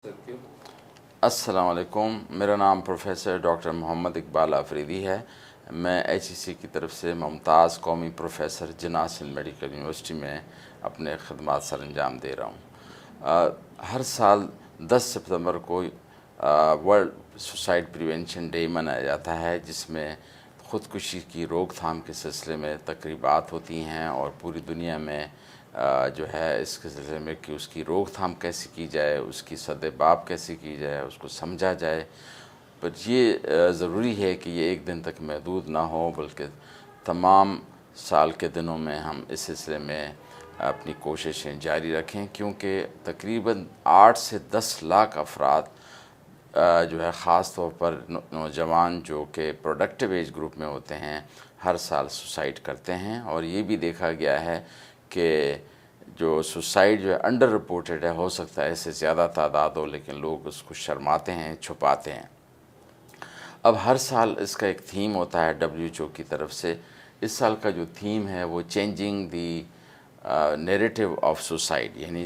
السلام علیکم، میرا نام پروفیسر ڈاکٹر محمد اقبال آفریدی ہے۔ میں HEC کی طرف سے ممتاز قومی پروفیسر جناح سندھ میڈیکل یونیورسٹی میں اپنے خدمات سر انجام دے رہا ہوں۔ ہر سال 10 ستمبر کو ورلڈ سوسائڈ پریونشن ڈے منایا جاتا ہے، جس میں خودکشی کی روک تھام کے سلسلے میں تقریبات ہوتی ہیں اور پوری دنیا میں جو ہے اس کے سلسلے میں کہ اس کی روک تھام کیسے کی جائے، اس کی سد باب کیسے کی جائے، اس کو سمجھا جائے۔ پر یہ ضروری ہے کہ یہ ایک دن تک محدود نہ ہو، بلکہ تمام سال کے دنوں میں ہم اس سلسلے میں اپنی کوششیں جاری رکھیں، کیونکہ تقریباً 8 سے 10 لاکھ افراد جو ہے خاص طور پر نوجوان جو کہ پروڈکٹیو ایج گروپ میں ہوتے ہیں، ہر سال سوسائڈ کرتے ہیں۔ اور یہ بھی دیکھا گیا ہے کہ جو سوسائڈ جو ہے انڈر رپورٹڈ ہے، ہو سکتا ہے اس سے زیادہ تعداد ہو، لیکن لوگ اس کو شرماتے ہیں، چھپاتے ہیں۔ اب ہر سال اس کا ایک تھیم ہوتا ہے WHO کی طرف سے۔ اس سال کا جو تھیم ہے وہ changing the narrative of suicide, یعنی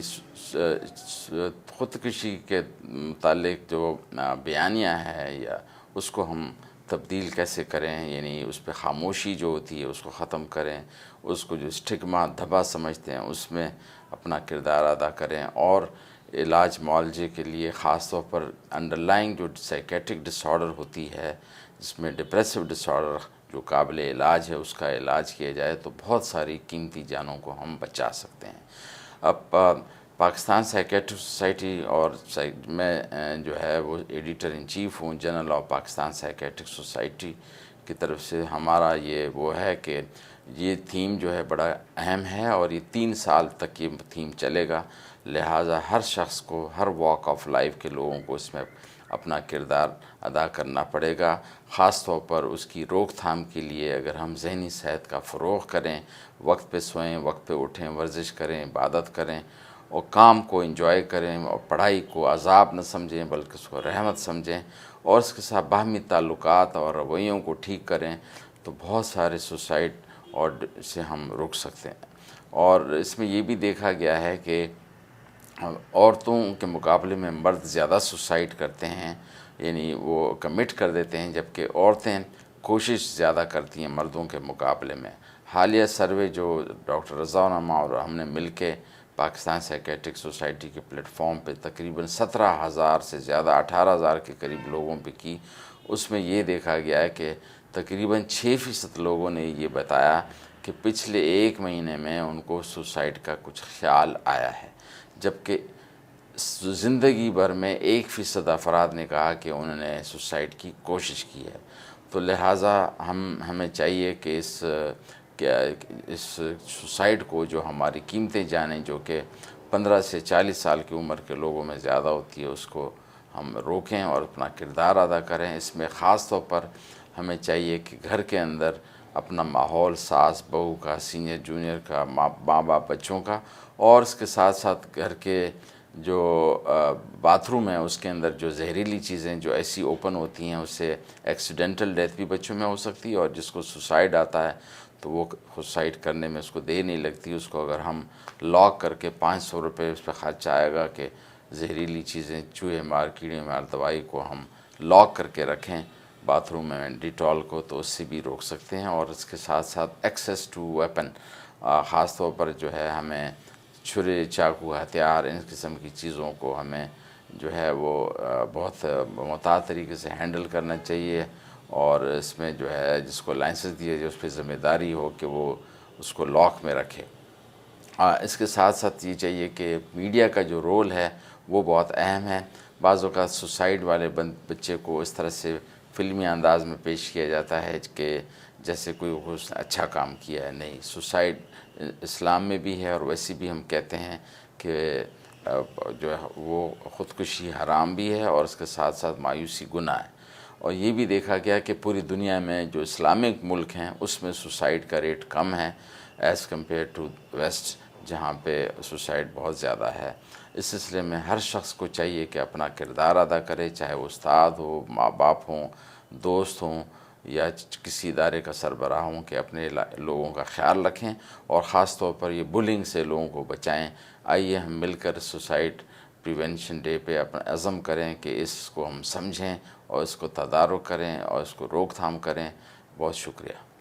خودکشی کے متعلق جو بیانیہ ہے یا اس کو ہم تبدیل کیسے کریں، یعنی اس پہ خاموشی جو ہوتی ہے اس کو ختم کریں، اس کو جو اسٹگما دھبا سمجھتے ہیں اس میں اپنا کردار ادا کریں، اور علاج معالجے کے لیے خاص طور پر انڈرلائنگ جو سائیکیٹرک ڈس آرڈر ہوتی ہے، جس میں ڈپریسو ڈس آرڈر جو قابل علاج ہے اس کا علاج کیا جائے تو بہت ساری قیمتی جانوں کو ہم بچا سکتے ہیں۔ اب پاکستان سائیکیٹرک سوسائٹی اور میں جو ہے وہ ایڈیٹر ان چیف ہوں general of Pakistan psychiatric society کی طرف سے۔ ہمارا یہ وہ ہے کہ یہ تھیم جو ہے بڑا اہم ہے اور یہ 3 سال تک یہ تھیم چلے گا، لہٰذا ہر شخص کو، ہر واک آف لائف کے لوگوں کو اس میں اپنا کردار ادا کرنا پڑے گا۔ خاص طور پر اس کی روک تھام کے لیے اگر ہم ذہنی صحت کا فروغ کریں، وقت پہ سوئیں، وقت پہ اٹھیں، ورزش کریں، عبادت کریں اور کام کو انجوائے کریں اور پڑھائی کو عذاب نہ سمجھیں بلکہ اس کو رحمت سمجھیں، اور اس کے ساتھ باہمی تعلقات اور رویوں کو ٹھیک کریں، تو بہت سارے سوسائڈ اور سے ہم روک سکتے ہیں۔ اور اس میں یہ بھی دیکھا گیا ہے کہ عورتوں کے مقابلے میں مرد زیادہ سوسائڈ کرتے ہیں، یعنی وہ کمٹ کر دیتے ہیں، جبکہ عورتیں کوشش زیادہ کرتی ہیں مردوں کے مقابلے میں۔ حالیہ سروے جو ڈاکٹر رضا نما اور ہم نے مل کے پاکستان سائیکیٹرک سوسائٹی کے پلیٹ فارم پہ تقریباً 17,000 سے زیادہ 18,000 کے قریب لوگوں پہ کی، اس میں یہ دیکھا گیا ہے کہ تقریباً 6% لوگوں نے یہ بتایا کہ پچھلے 1 مہینے میں ان کو سوسائڈ کا کچھ خیال آیا ہے، جبکہ زندگی بھر میں 1% افراد نے کہا کہ انہوں نے سوسائڈ کی کوشش کی ہے۔ تو لہٰذا ہمیں چاہیے کہ اس سوسائڈ کو، جو ہماری قیمتی جانیں جو کہ 15 سے 40 سال کی عمر کے لوگوں میں زیادہ ہوتی ہے، اس کو ہم روکیں اور اپنا کردار ادا کریں۔ اس میں خاص طور پر ہمیں چاہیے کہ گھر کے اندر اپنا ماحول، ساس بہو کا، سینئر جونیئر کا، ماں باپ بچوں کا، اور اس کے ساتھ ساتھ گھر کے جو باتھ روم ہے اس کے اندر جو زہریلی چیزیں جو ایسی اوپن ہوتی ہیں، اس سے ایکسیڈنٹل ڈیتھ بھی بچوں میں ہو سکتی ہے، اور جس کو سوسائڈ آتا ہے تو وہ سوسائڈ کرنے میں اس کو دیر نہیں لگتی۔ اس کو اگر ہم لاک کر کے 500 روپے اس پہ خرچ آئے گا کہ زہریلی چیزیں، چوہے مار، کیڑے مار دوائی کو ہم لاک کر کے رکھیں باتھ روم میں ڈیٹول کو، تو اس سے بھی روک سکتے ہیں۔ اور اس کے ساتھ ساتھ ایکسیس ٹو ویپن، خاص طور پر جو ہے ہمیں چھرے، چاقو، ہتھیار، ان قسم کی چیزوں کو ہمیں جو ہے وہ بہت محتاط طریقے سے ہینڈل کرنا چاہیے، اور اس میں جو ہے جس کو لائسنس دیا جائے اس پہ ذمہ داری ہو کہ وہ اس کو لاک میں رکھے۔ اس کے ساتھ ساتھ یہ چاہیے کہ میڈیا کا جو رول ہے وہ بہت اہم ہے۔ بعض اوقات سوسائڈ والے بچے کو اس طرح سے فلمی انداز میں پیش کیا جاتا ہے کہ جیسے کوئی اس نے اچھا کام کیا ہے۔ نہیں، سوسائڈ اسلام میں بھی ہے، اور ویسے بھی ہم کہتے ہیں کہ جو ہے وہ خودکشی حرام بھی ہے، اور اس کے ساتھ ساتھ مایوسی گناہ ہے۔ اور یہ بھی دیکھا گیا کہ پوری دنیا میں جو اسلامک ملک ہیں اس میں سوسائڈ کا ریٹ کم ہے ایز کمپیئر ٹو ویسٹ، جہاں پہ سوسائڈ بہت زیادہ ہے۔ اس سلسلے میں ہر شخص کو چاہیے کہ اپنا کردار ادا کرے، چاہے وہ استاد ہو، ماں باپ ہوں، دوست ہوں، یا کسی ادارے کا سربراہ ہوں، کہ اپنے لوگوں کا خیال رکھیں اور خاص طور پر یہ بلنگ سے لوگوں کو بچائیں۔ آئیے ہم مل کر سوسائڈ پریونشن ڈے پہ اپنا عزم کریں کہ اس کو ہم سمجھیں اور اس کو تدارک کریں اور اس کو روک تھام کریں۔ بہت شکریہ۔